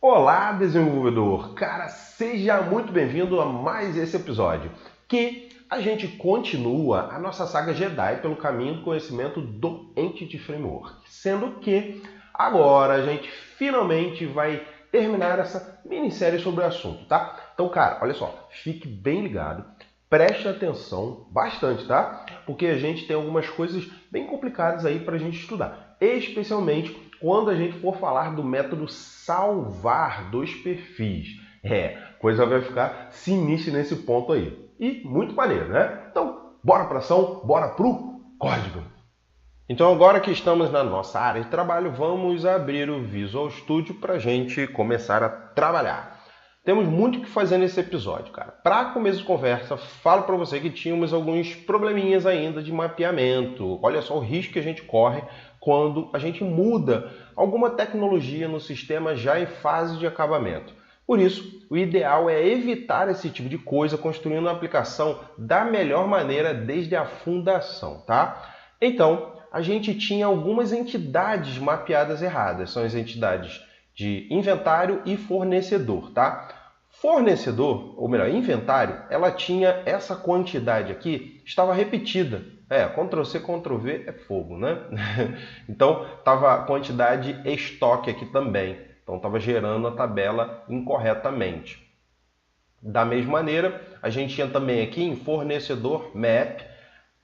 Olá, desenvolvedor! Cara, seja muito bem-vindo a mais esse episódio, que a gente continua a nossa saga Jedi pelo caminho do conhecimento do Entity Framework, sendo que agora a gente finalmente vai terminar essa minissérie sobre o assunto, tá? Então, cara, olha só, fique bem ligado, preste atenção bastante, tá? Porque a gente tem algumas coisas bem complicadas aí para a gente estudar, especialmente quando a gente for falar do método salvar dos perfis. Coisa vai ficar sinistra nesse ponto aí. E muito maneiro, né? Então, bora para ação, bora pro código. Então, agora que estamos na nossa área de trabalho, vamos abrir o Visual Studio para a gente começar a trabalhar. Temos muito o que fazer nesse episódio, cara. Para começo de conversa, falo para você que tínhamos alguns probleminhas ainda de mapeamento. Olha só o risco que a gente corre quando a gente muda alguma tecnologia no sistema já em fase de acabamento. Por isso, o ideal é evitar esse tipo de coisa construindo uma aplicação da melhor maneira desde a fundação, tá? Então, a gente tinha algumas entidades mapeadas erradas. São as entidades de inventário e fornecedor, tá? Fornecedor, ou melhor, inventário, ela tinha essa quantidade aqui, estava repetida. Ctrl+C, Ctrl+V é fogo, né? Então, estava a quantidade estoque aqui também. Então, estava gerando a tabela incorretamente. Da mesma maneira, a gente tinha também aqui em fornecedor map,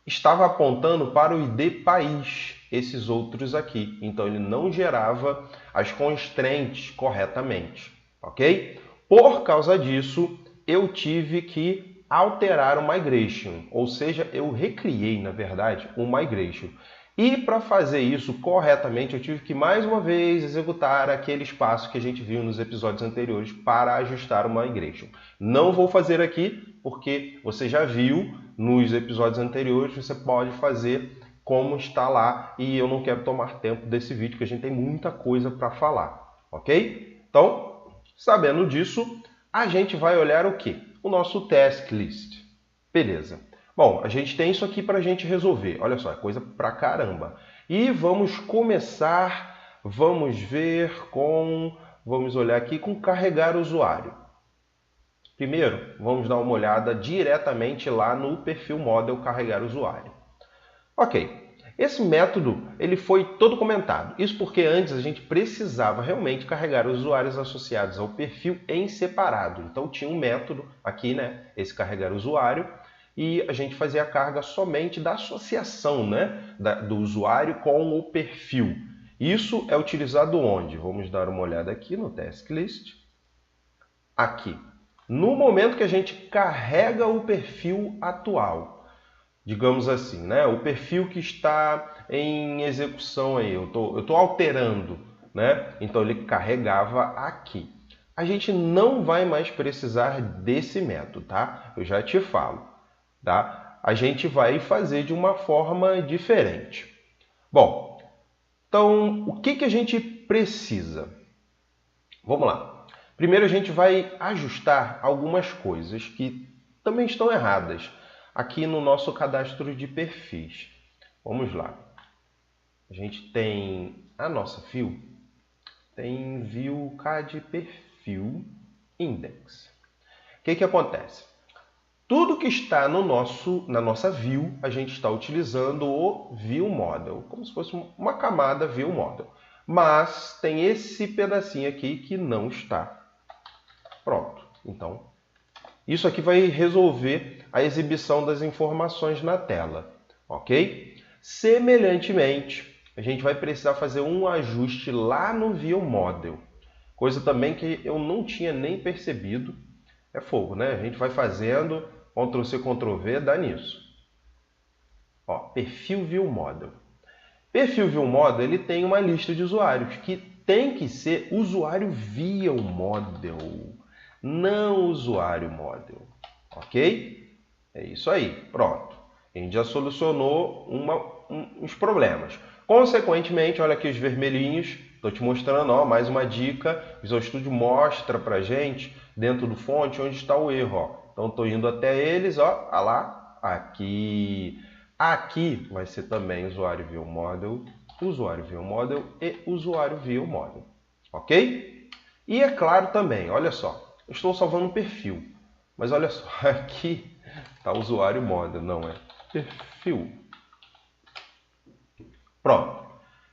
estava apontando para o ID país, esses outros aqui. Então, ele não gerava as constraints corretamente, ok? Por causa disso, eu tive que alterar o migration, ou seja, eu recriei, na verdade, o migration. E para fazer isso corretamente, eu tive que mais uma vez executar aquele espaço que a gente viu nos episódios anteriores para ajustar o migration. Não vou fazer aqui, porque você já viu nos episódios anteriores, você pode fazer como está lá e eu não quero tomar tempo desse vídeo, porque a gente tem muita coisa para falar, ok? Então, sabendo disso, a gente vai olhar o quê? O nosso task list. Beleza. Bom, a gente tem isso aqui para a gente resolver. Olha só, é coisa pra caramba. E vamos começar, vamos ver com, vamos olhar aqui com carregar usuário. Primeiro, vamos dar uma olhada diretamente lá no perfil model carregar usuário. Ok, esse método ele foi todo comentado. Isso porque antes a gente precisava realmente carregar os usuários associados ao perfil em separado. Então tinha um método aqui, né, esse carregar usuário, e a gente fazia a carga somente da associação, né, do usuário com o perfil. Isso é utilizado onde? Vamos dar uma olhada aqui no task list. Aqui. No momento que a gente carrega o perfil atual, digamos assim, né? O perfil que está em execução aí, eu tô alterando, né? Então ele carregava aqui. A gente não vai mais precisar desse método, tá? Eu já te falo, tá? A gente vai fazer de uma forma diferente. Bom, então o que a gente precisa? Vamos lá. Primeiro a gente vai ajustar algumas coisas que também estão erradas aqui no nosso cadastro de perfis. Vamos lá. A gente tem a nossa view, tem view cad perfil index. O que acontece? Tudo que está na nossa view, a gente está utilizando o view model, como se fosse uma camada view model. Mas tem esse pedacinho aqui que não está. Pronto. Então, isso aqui vai resolver a exibição das informações na tela, ok? Semelhantemente, a gente vai precisar fazer um ajuste lá no View Model, coisa também que eu não tinha nem percebido. É fogo, né? A gente vai fazendo, Ctrl+C, Ctrl+V, dá nisso. Ó, perfil View Model. Perfil View Model, ele tem uma lista de usuários que tem que ser usuário View Model, não usuário model, ok? É isso aí, pronto. A gente já solucionou uns problemas. Consequentemente, olha aqui os vermelhinhos, estou te mostrando, ó, mais uma dica. O Visual Studio mostra para gente, dentro do fonte, onde está o erro. Ó. Então, estou indo até eles, ó, lá, aqui. Aqui vai ser também usuário view model e usuário view model, ok? E é claro também, olha só, eu estou salvando um perfil, mas olha só, aqui está usuário model, não é perfil. Pronto,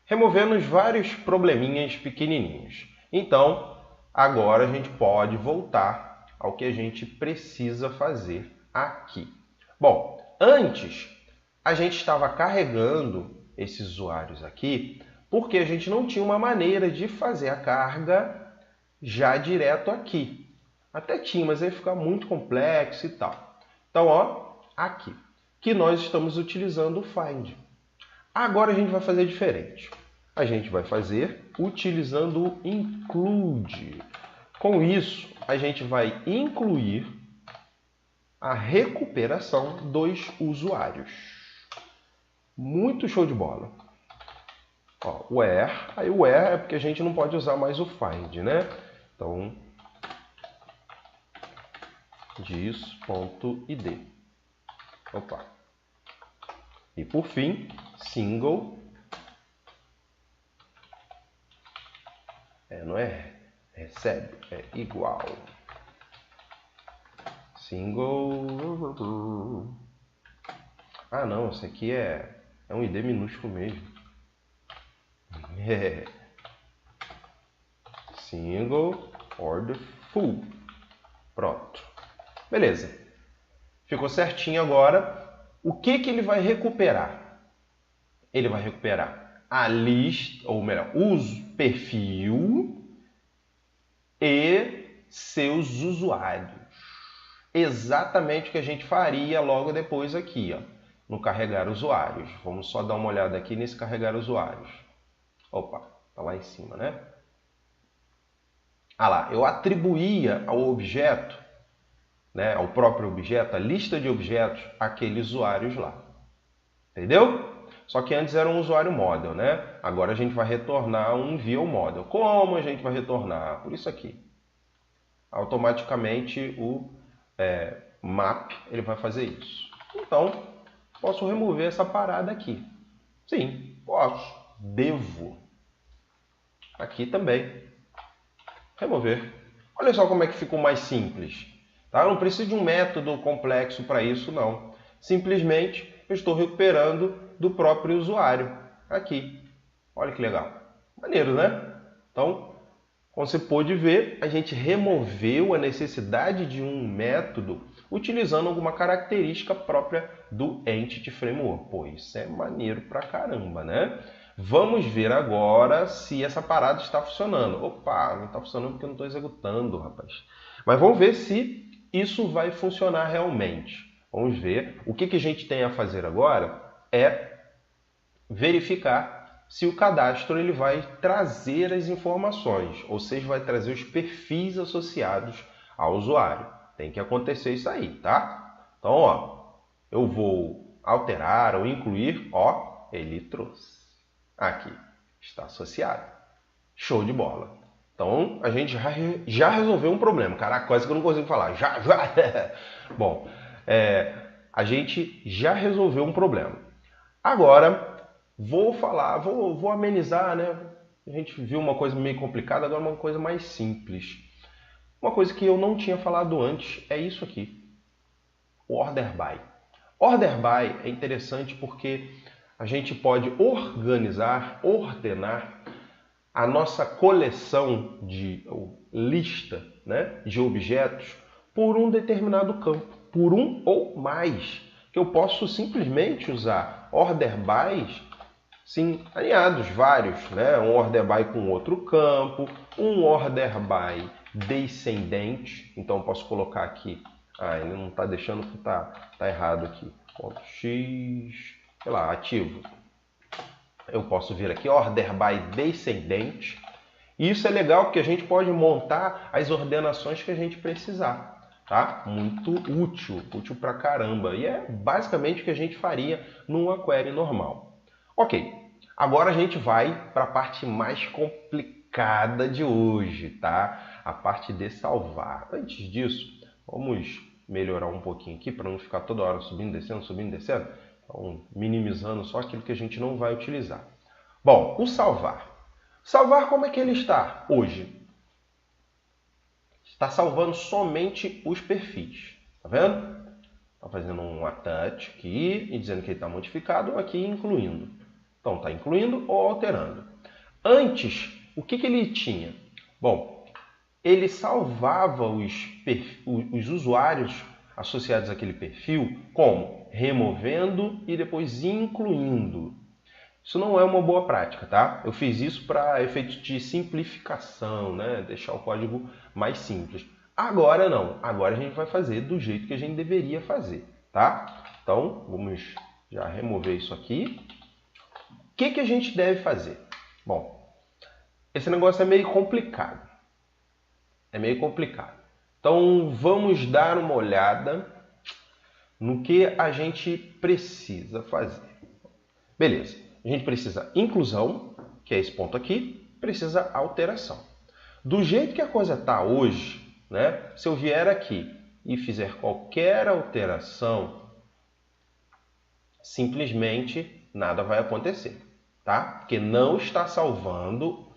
removemos vários probleminhas pequenininhos. Então, agora a gente pode voltar ao que a gente precisa fazer aqui. Bom, antes a gente estava carregando esses usuários aqui porque a gente não tinha uma maneira de fazer a carga já direto aqui. Até tinha, mas aí fica muito complexo e tal. Então, ó, aqui, que nós estamos utilizando o find. Agora a gente vai fazer diferente. A gente vai fazer utilizando o include. Com isso, a gente vai incluir a recuperação dos usuários. Muito show de bola. Ó, where, aí o where é porque a gente não pode usar mais o find, né? Então, dis.id. Opa. E por fim, single. Não é recebe, é igual. Single. Ah, não, isso aqui é um ID minúsculo mesmo. Single order full. Pronto. Beleza. Ficou certinho agora. O que ele vai recuperar? Ele vai recuperar a lista, ou melhor, o perfil e seus usuários. Exatamente o que a gente faria logo depois aqui, ó, no carregar usuários. Vamos só dar uma olhada aqui nesse carregar usuários. Opa, tá lá em cima, né? Ah lá, eu atribuía ao objeto, né, ao próprio objeto, a lista de objetos, aqueles usuários lá. Entendeu? Só que antes era um usuário model, né? Agora a gente vai retornar um view model. Como a gente vai retornar? Por isso aqui. Automaticamente o map ele vai fazer isso. Então, posso remover essa parada aqui. Sim, posso. Devo. Aqui também. Remover. Olha só como é que ficou mais simples. Tá? Eu não preciso de um método complexo para isso, não. Simplesmente eu estou recuperando do próprio usuário. Aqui. Olha que legal. Maneiro, né? Então, como você pôde ver, a gente removeu a necessidade de um método utilizando alguma característica própria do Entity Framework. Pô, isso é maneiro pra caramba, né? Vamos ver agora se essa parada está funcionando. Opa, não está funcionando porque eu não estou executando, rapaz. Mas vamos ver se isso vai funcionar realmente. Vamos ver. O que a gente tem a fazer agora é verificar se o cadastro ele vai trazer as informações, ou seja, vai trazer os perfis associados ao usuário. Tem que acontecer isso aí, tá? Então, ó, eu vou alterar ou incluir, ó, ele trouxe. Aqui, está associado. Show de bola. Então, a gente já resolveu um problema. Caraca, quase que eu não consigo falar. Já. Bom, a gente já resolveu um problema. Agora, vou amenizar, né? A gente viu uma coisa meio complicada, agora uma coisa mais simples. Uma coisa que eu não tinha falado antes é isso aqui. O order by. Order by é interessante porque a gente pode ordenar a nossa coleção de lista, né, de objetos por um determinado campo, por um ou mais. Que eu posso simplesmente usar order bys, sim, alinhados, vários, né? Um order by com outro campo, um order by descendente. Então eu posso colocar aqui, ele não está deixando que tá errado aqui. Ponto X, sei lá, ativo. Eu posso vir aqui, order by descendente. E isso é legal porque a gente pode montar as ordenações que a gente precisar. Tá? Muito útil, útil pra caramba. E é basicamente o que a gente faria numa query normal. Ok, agora a gente vai para a parte mais complicada de hoje, tá? A parte de salvar. Antes disso, vamos melhorar um pouquinho aqui para não ficar toda hora subindo, descendo, subindo, descendo. Então, minimizando só aquilo que a gente não vai utilizar. Bom, o salvar. Salvar como é que ele está hoje? está salvando somente os perfis. Tá vendo? Está fazendo um attach aqui e dizendo que ele está modificado, aqui incluindo. Então, está incluindo ou alterando. Antes, o que ele tinha? Bom, ele salvava os usuários associados àquele perfil como? Removendo e depois incluindo. Isso não é uma boa prática, tá? Eu fiz isso para efeito de simplificação, né? Deixar o código mais simples. Agora não. Agora a gente vai fazer do jeito que a gente deveria fazer, tá? Então, vamos já remover isso aqui. O que a gente deve fazer? Bom, esse negócio é meio complicado. É meio complicado. Então, vamos dar uma olhada no que a gente precisa fazer. Beleza. A gente precisa inclusão, que é esse ponto aqui, precisa alteração. Do jeito que a coisa está hoje, né, se eu vier aqui e fizer qualquer alteração, simplesmente nada vai acontecer, tá? Porque não está salvando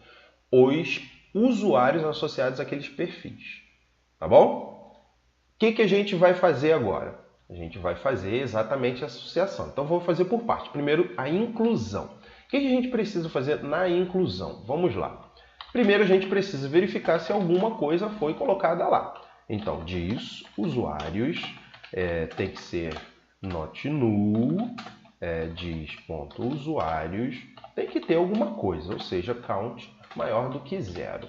os usuários associados àqueles perfis, tá bom? O que a gente vai fazer agora? A gente vai fazer exatamente a associação. Então, vou fazer por parte. Primeiro, a inclusão. O que a gente precisa fazer na inclusão? Vamos lá. Primeiro, a gente precisa verificar se alguma coisa foi colocada lá. Então, diz usuários, tem que ser not null, diz.usuários, tem que ter alguma coisa, ou seja, count maior do que 0.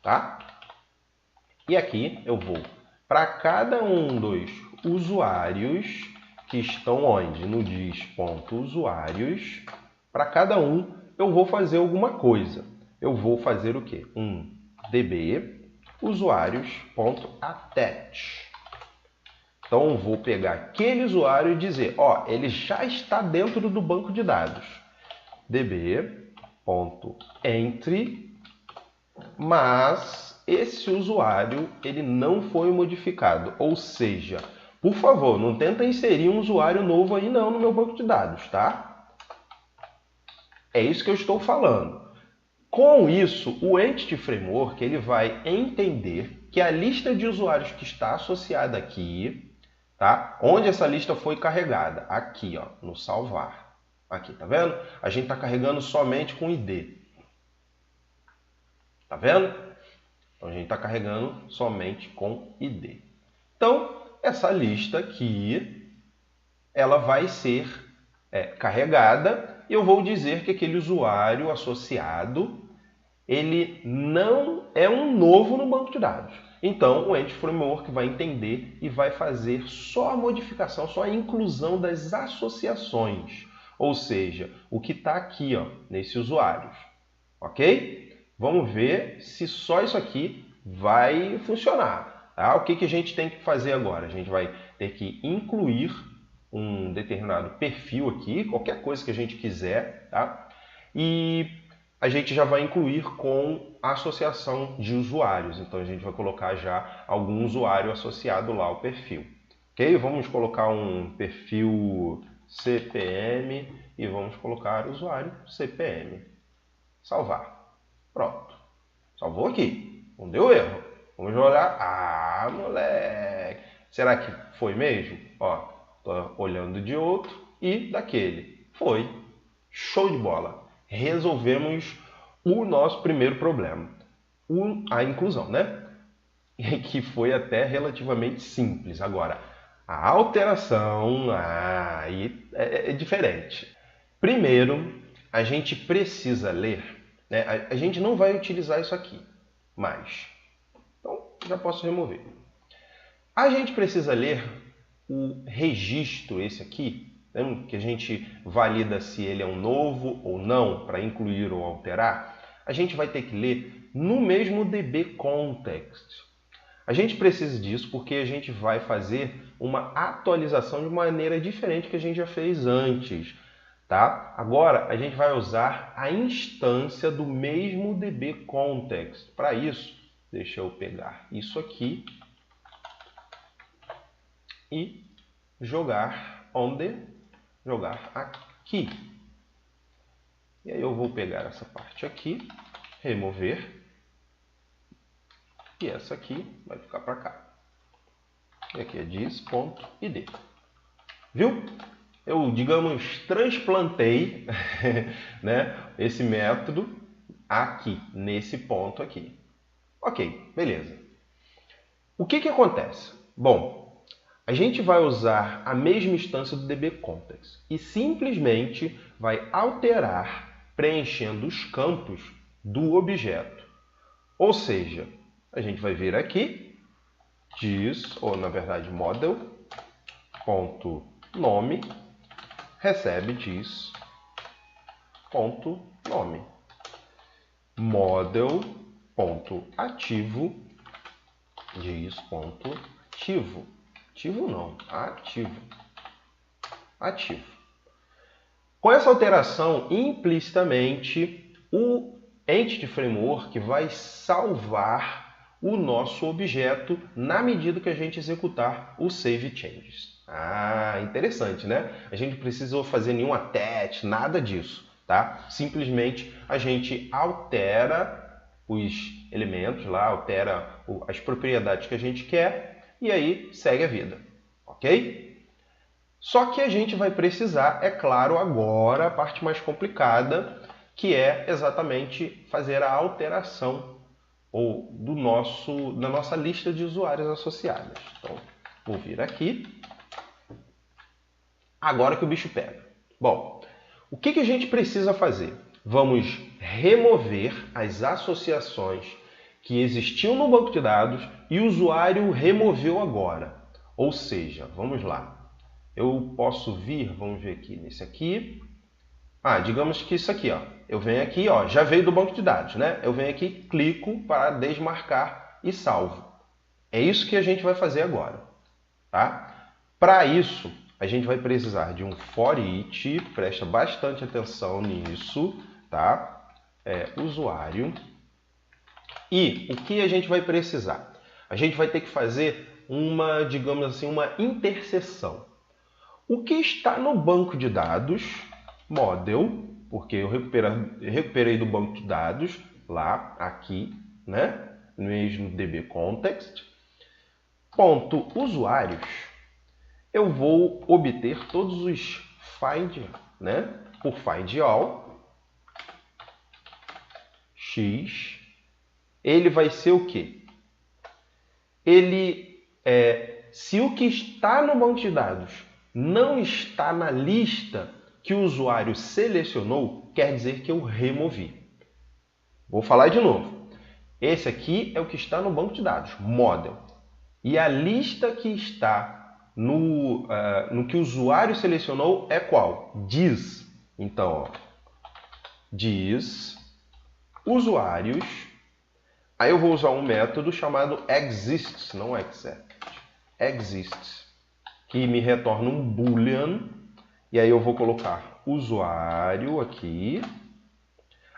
Tá? E aqui eu vou para cada um dos usuários que estão onde? No diz.usuários, para cada um eu vou fazer alguma coisa. Eu vou fazer o quê? Um db usuários.attach. Então eu vou pegar aquele usuário e dizer, ó, ele já está dentro do banco de dados. db.entry, mas esse usuário ele não foi modificado, ou seja, por favor, não tenta inserir um usuário novo aí não no meu banco de dados, tá? É isso que eu estou falando. Com isso, o Entity Framework ele vai entender que a lista de usuários que está associada aqui, tá? Onde essa lista foi carregada? Aqui, ó, no salvar. Aqui, tá vendo? A gente está carregando somente com ID. Tá vendo? Então, a gente está carregando somente com ID. Então, essa lista aqui, ela vai ser carregada e eu vou dizer que aquele usuário associado, ele não é um novo no banco de dados. Então, o Entity Framework vai entender e vai fazer só a modificação, só a inclusão das associações. Ou seja, o que está aqui, ó, nesse usuários. Ok? Vamos ver se só isso aqui vai funcionar. Tá? O que a gente tem que fazer agora? A gente vai ter que incluir um determinado perfil aqui, qualquer coisa que a gente quiser, tá? E a gente já vai incluir com a associação de usuários. Então, a gente vai colocar já algum usuário associado lá ao perfil. Ok? Vamos colocar um perfil CPM e vamos colocar usuário CPM. Salvar. Pronto. Salvou aqui. Não deu erro. Vamos olhar. Ah, moleque. Será que foi mesmo? Ó, tô olhando de outro e daquele. Foi. Show de bola. Resolvemos o nosso primeiro problema. A inclusão, né? Que foi até relativamente simples. Agora, a alteração aí é diferente. Primeiro, a gente precisa ler, né? A gente não vai utilizar isso aqui, mas então já posso remover. A gente precisa ler o registro, esse aqui, né? Que a gente valida se ele é um novo ou não, para incluir ou alterar. A gente vai ter que ler no mesmo db-context. A gente precisa disso porque a gente vai fazer uma atualização de maneira diferente que a gente já fez antes. Tá? Agora, a gente vai usar a instância do mesmo db-context. Para isso, deixa eu pegar isso aqui e jogar jogar aqui. E aí eu vou pegar essa parte aqui, remover. e essa aqui vai ficar para cá. E aqui é dis.id. Viu? Eu, digamos, transplantei né, esse método aqui, nesse ponto aqui. Ok, beleza. O que acontece? Bom, a gente vai usar a mesma instância do dbContext e simplesmente vai alterar preenchendo os campos do objeto. Ou seja, a gente vai vir aqui, dis, ou na verdade model.nome, recebe dis.nome. Model.ativo, dis.ativo. Ativo não, ativo. Ativo. Com essa alteração, implicitamente, o Entity Framework vai salvar o nosso objeto na medida que a gente executar o Save Changes. Ah, interessante, né? A gente não precisou fazer nenhum attach, nada disso, tá? Simplesmente a gente altera os elementos lá, altera as propriedades que a gente quer e aí segue a vida, ok? Só que a gente vai precisar, é claro, agora a parte mais complicada, que é exatamente fazer a alteração da nossa lista de usuários associados. Então, vou vir aqui. Agora que o bicho pega. Bom, o que a gente precisa fazer? Vamos remover as associações que existiam no banco de dados e o usuário removeu agora. Ou seja, vamos lá. Eu posso vir, vamos ver aqui, nesse aqui. Digamos que isso aqui, ó. Eu venho aqui, ó, já veio do banco de dados, né? Eu venho aqui, clico para desmarcar e salvo. É isso que a gente vai fazer agora, tá? Para isso, a gente vai precisar de um for each, presta bastante atenção nisso, tá? Usuário. E o que a gente vai precisar? A gente vai ter que fazer uma, digamos assim, uma interseção. O que está no banco de dados, model, porque eu recuperei do banco de dados, lá, aqui, né? Mesmo dbContext, ponto usuários, eu vou obter todos os find, né? Por find all, x, ele vai ser o quê? Se o que está no banco de dados não está na lista que o usuário selecionou, quer dizer que eu removi. Vou falar de novo. Esse aqui é o que está no banco de dados, model. E a lista que está no que o usuário selecionou é qual? Dis. Então, ó, dis usuários. Aí eu vou usar um método chamado exists, não except. Exists, que me retorna um boolean. E aí eu vou colocar usuário aqui.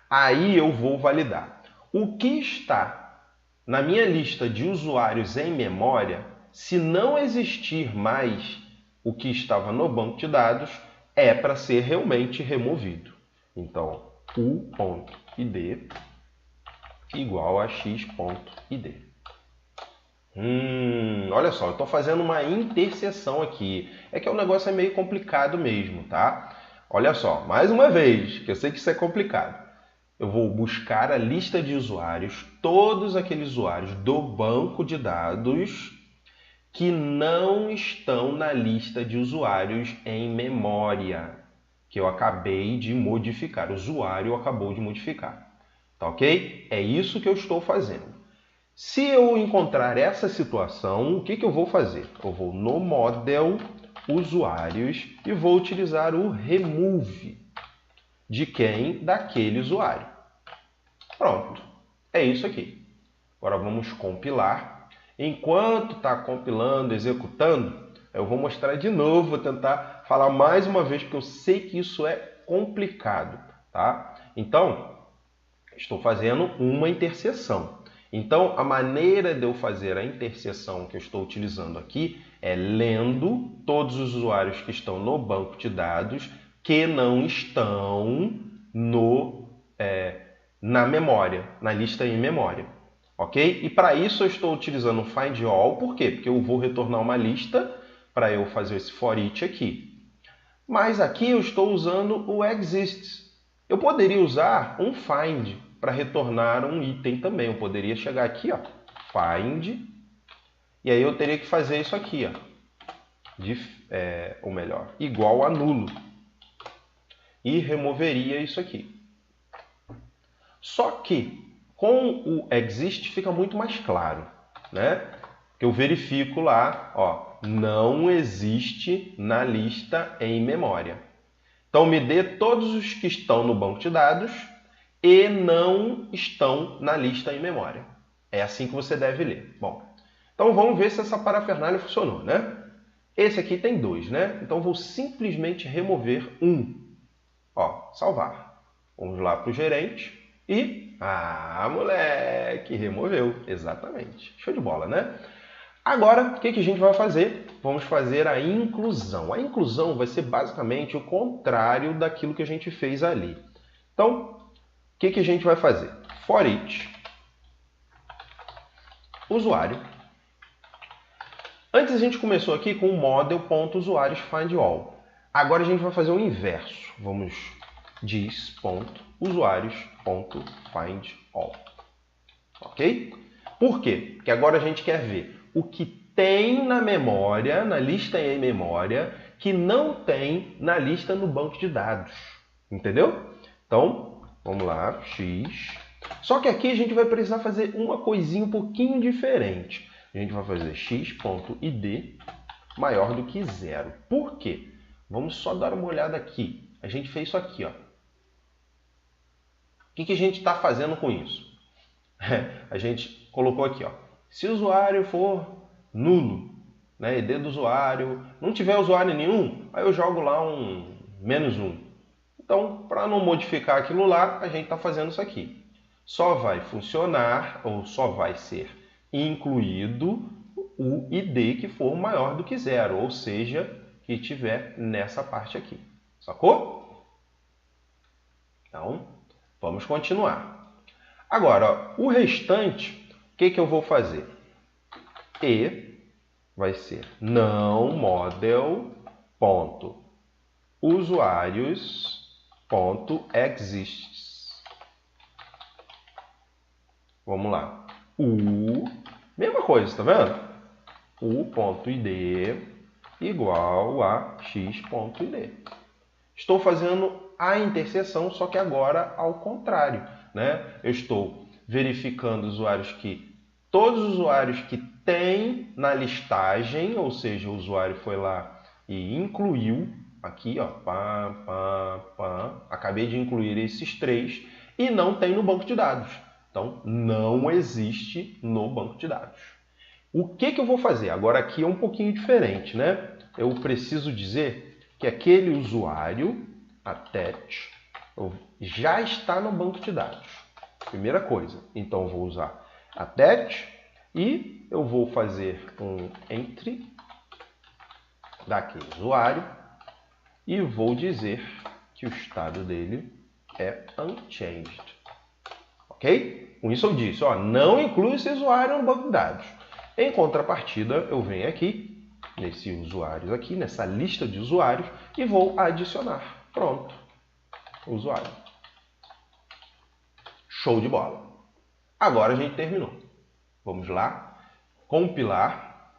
Aí eu vou validar. O que está na minha lista de usuários em memória, se não existir mais o que estava no banco de dados, é para ser realmente removido. Então, u.id igual a x.id. Olha só, eu estou fazendo uma interseção aqui. É que o negócio é meio complicado mesmo, tá? Olha só, mais uma vez, que eu sei que isso é complicado. Eu vou buscar a lista de usuários, todos aqueles usuários do banco de dados que não estão na lista de usuários em memória, que eu acabei de modificar. O usuário acabou de modificar. Tá ok? É isso que eu estou fazendo. Se eu encontrar essa situação, o que eu vou fazer? Eu vou no model usuários e vou utilizar o remove. De quem? Daquele usuário. Pronto. É isso aqui. Agora vamos compilar. Enquanto está compilando, executando, eu vou mostrar de novo, vou tentar falar mais uma vez, porque eu sei que isso é complicado, tá? Então, estou fazendo uma interseção. Então, a maneira de eu fazer a interseção que eu estou utilizando aqui é lendo todos os usuários que estão no banco de dados que não estão na memória, na lista em memória. ok? E para isso eu estou utilizando o find all, por quê? Porque eu vou retornar uma lista para eu fazer esse for each aqui. Mas aqui eu estou usando o exists. Eu poderia usar um find para retornar um item também. Eu poderia chegar aqui, ó, find, e aí eu teria que fazer isso aqui, ó, ou melhor, igual a nulo. E removeria isso aqui. Só que com o exist fica muito mais claro, né? Que eu verifico lá, ó, não existe na lista em memória. Então me dê todos os que estão no banco de dados e não estão na lista em memória. É assim que você deve ler. Bom, então vamos ver se essa parafernália funcionou, né? Esse aqui tem 2, né? Então vou simplesmente remover um. Ó, salvar. Vamos lá para o gerente e... Ah, moleque, removeu. Exatamente. Show de bola, né? Agora, o que a gente vai fazer? Vamos fazer a inclusão. A inclusão vai ser basicamente o contrário daquilo que a gente fez ali. Então, o que a gente vai fazer? For each usuário. Antes a gente começou aqui com o model.usuarios_find_all. Agora a gente vai fazer o inverso. Vamos dis.usuários.find_all. Ok? Por quê? Porque agora a gente quer ver o que tem na memória, na lista em memória, que não tem na lista no banco de dados. Entendeu? Então, vamos lá, x. Só que aqui a gente vai precisar fazer uma coisinha um pouquinho diferente. A gente vai fazer x.id maior do que 0. Por quê? Vamos só dar uma olhada aqui. A gente fez isso aqui, ó. O que a gente está fazendo com isso? A gente colocou aqui, ó. Se o usuário for nulo, né, ID do usuário, não tiver usuário nenhum, aí eu jogo lá um -1. Então, para não modificar aquilo lá, a gente está fazendo isso aqui. Só vai funcionar, ou só vai ser incluído o ID que for maior do que 0, ou seja, que tiver nessa parte aqui. Sacou? Então, vamos continuar. Agora, ó, o restante, o que eu vou fazer? E vai ser não model.usuários.exists. Vamos lá. Mesma coisa, tá vendo? u.id igual a x.id. Estou fazendo a interseção, só que agora ao contrário, né? Eu estou verificando todos os usuários que tem na listagem, ou seja, o usuário foi lá e incluiu aqui, ó, acabei de incluir esses 3 e não tem no banco de dados. Então, não existe no banco de dados. O que eu vou fazer? Agora aqui é um pouquinho diferente, né? Eu preciso dizer que aquele usuário, attach, já está no banco de dados. Primeira coisa. Então, eu vou usar attach e eu vou fazer um entry daquele usuário e vou dizer que o estado dele é unchanged. Ok? Com isso eu disse, ó, não inclui esse usuário no banco de dados. Em contrapartida, eu venho aqui, nesse usuários aqui, nessa lista de usuários, e vou adicionar. Pronto. Usuário. Show de bola. Agora a gente terminou. Vamos lá, compilar,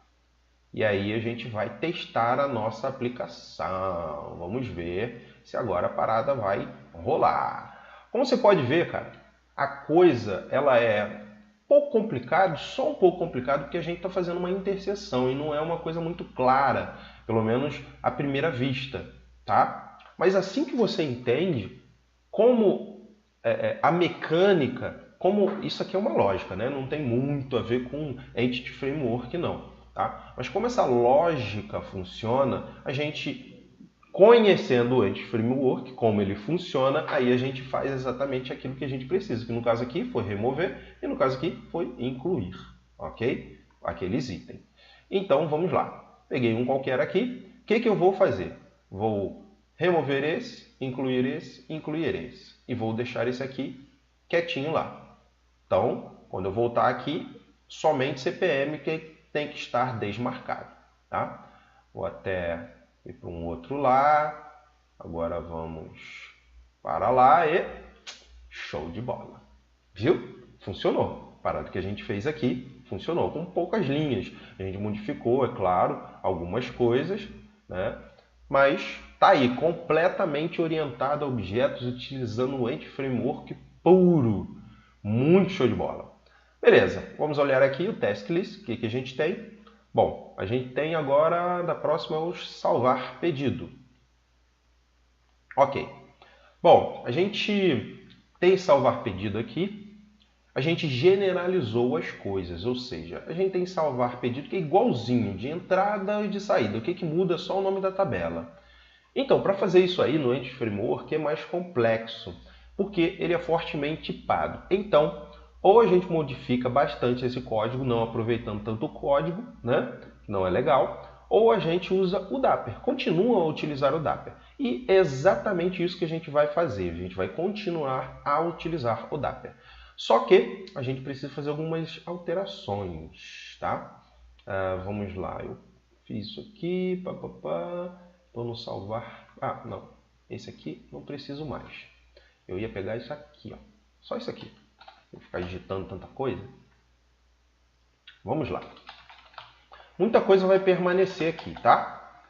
e aí a gente vai testar a nossa aplicação. Vamos ver se agora a parada vai rolar. Como você pode ver, cara, a coisa ela é pouco complicado, só um pouco complicado, porque a gente está fazendo uma interseção e não é uma coisa muito clara, pelo menos à primeira vista, tá? Mas assim que você entende como a mecânica, como isso aqui é uma lógica, né? Não tem muito a ver com Entity Framework, não, tá? Mas como essa lógica funciona, a gente conhecendo o Entity Framework, como ele funciona, aí a gente faz exatamente aquilo que a gente precisa, que no caso aqui foi remover e no caso aqui foi incluir, ok? Aqueles itens. Então, vamos lá. Peguei um qualquer aqui. O que eu vou fazer? Vou remover esse, incluir esse, incluir esse. E vou deixar esse aqui quietinho lá. Então, quando eu voltar aqui, somente CPM que tem que estar desmarcado, tá? Vou até ir para um outro lá. Agora vamos para lá e show de bola. Viu? Funcionou. A parada que a gente fez aqui funcionou com poucas linhas. A gente modificou, é claro, algumas coisas, né? Mas tá aí, completamente orientado a objetos utilizando o Entity Framework puro. Muito show de bola. Beleza, vamos olhar aqui o task list, o que a gente tem? Bom, a gente tem agora, da próxima, o salvar pedido. Ok. Bom, a gente tem salvar pedido aqui. A gente generalizou as coisas, ou seja, a gente tem salvar pedido que é igualzinho de entrada e de saída. O que muda é só o nome da tabela. Então, para fazer isso aí no Entity Framework é mais complexo, porque ele é fortemente tipado. Então, ou a gente modifica bastante esse código, não aproveitando tanto o código, né? Não é legal, ou a gente usa o Dapper, continua a utilizar o Dapper. E é exatamente isso que a gente vai fazer, a gente vai continuar a utilizar o Dapper. Só que a gente precisa fazer algumas alterações, tá? Vamos lá, eu fiz isso aqui, estou no salvar. Ah, não, esse aqui não preciso mais. Eu ia pegar isso aqui, ó, só isso aqui. Vou ficar digitando tanta coisa. Vamos lá. Muita coisa vai permanecer aqui, tá?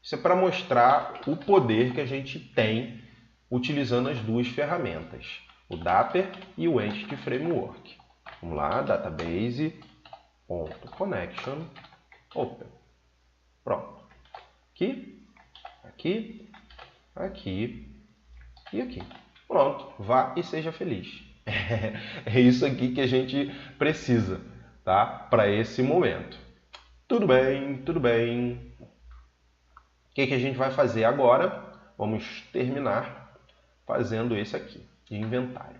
Isso é para mostrar o poder que a gente tem utilizando as duas ferramentas, o Dapper e o Entity Framework. Vamos lá, database.connection open. Pronto. Aqui, aqui, aqui e aqui. Pronto, vá e seja feliz. É isso aqui que a gente precisa, tá? Para esse momento. Tudo bem, tudo bem. O que a gente vai fazer agora? Vamos terminar fazendo esse aqui, de inventário.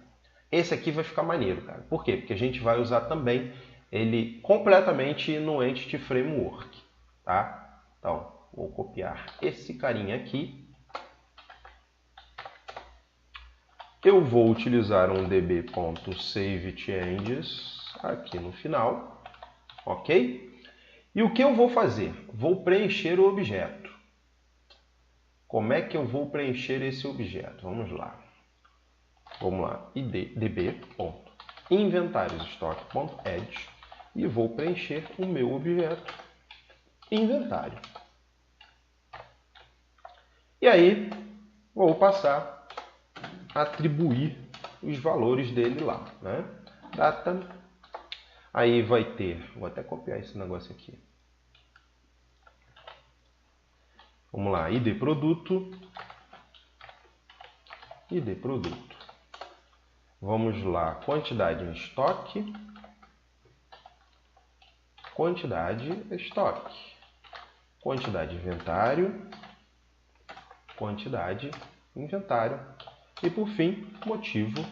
Esse aqui vai ficar maneiro, cara. Por quê? Porque a gente vai usar também ele completamente no Entity Framework, tá? Então, vou copiar esse carinha aqui. Eu vou utilizar um db.savechanges aqui no final, ok? E o que eu vou fazer? Vou preencher o objeto. Como é que eu vou preencher esse objeto? Vamos lá. Vamos lá, db.inventariosstock.add e vou preencher o meu objeto inventário. E aí, vou passar a atribuir os valores dele lá, né? Data, aí vai ter, vou até copiar esse negócio aqui. Vamos lá, ID produto. Vamos lá, quantidade em estoque. Quantidade estoque. Quantidade inventário. Quantidade inventário. E por fim, motivo.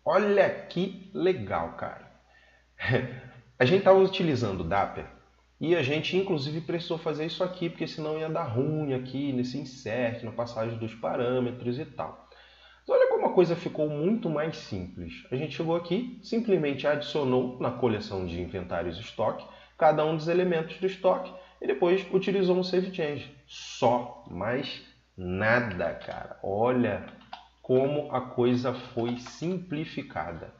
Olha que legal, cara. A gente estava utilizando o Dapper e a gente inclusive precisou fazer isso aqui, porque senão ia dar ruim aqui nesse insert, na passagem dos parâmetros e tal. Mas olha como a coisa ficou muito mais simples. A gente chegou aqui, simplesmente adicionou na coleção de inventários estoque cada um dos elementos do estoque e depois utilizou um save change. Só, mais nada, cara. Olha como a coisa foi simplificada.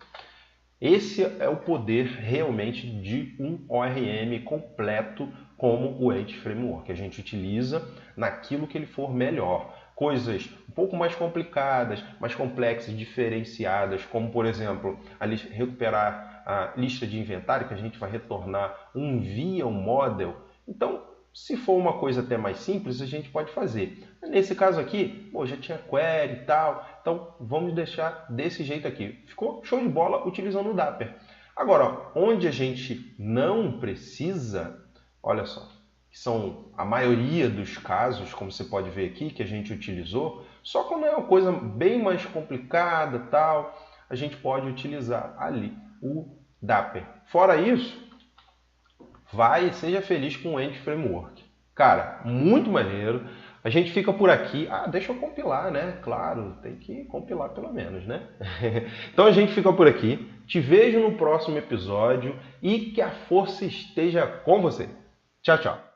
Esse é o poder realmente de um ORM completo como o Entity Framework. A gente utiliza naquilo que ele for melhor. Coisas um pouco mais complicadas, mais complexas, diferenciadas, como por exemplo, recuperar a lista de inventário, que a gente vai retornar um via um model. Então, se for uma coisa até mais simples, a gente pode fazer. Nesse caso aqui, já tinha query e tal, então vamos deixar desse jeito aqui. Ficou show de bola utilizando o Dapper. Agora, onde a gente não precisa, olha só, que são a maioria dos casos, como você pode ver aqui, que a gente utilizou, só quando é uma coisa bem mais complicada, tal, a gente pode utilizar ali o Dapper. Fora isso, vai e seja feliz com o Entity Framework. Cara, muito maneiro. A gente fica por aqui. Ah, deixa eu compilar, né? Claro, tem que compilar pelo menos, né? Então a gente fica por aqui. Te vejo no próximo episódio e que a força esteja com você. Tchau, tchau.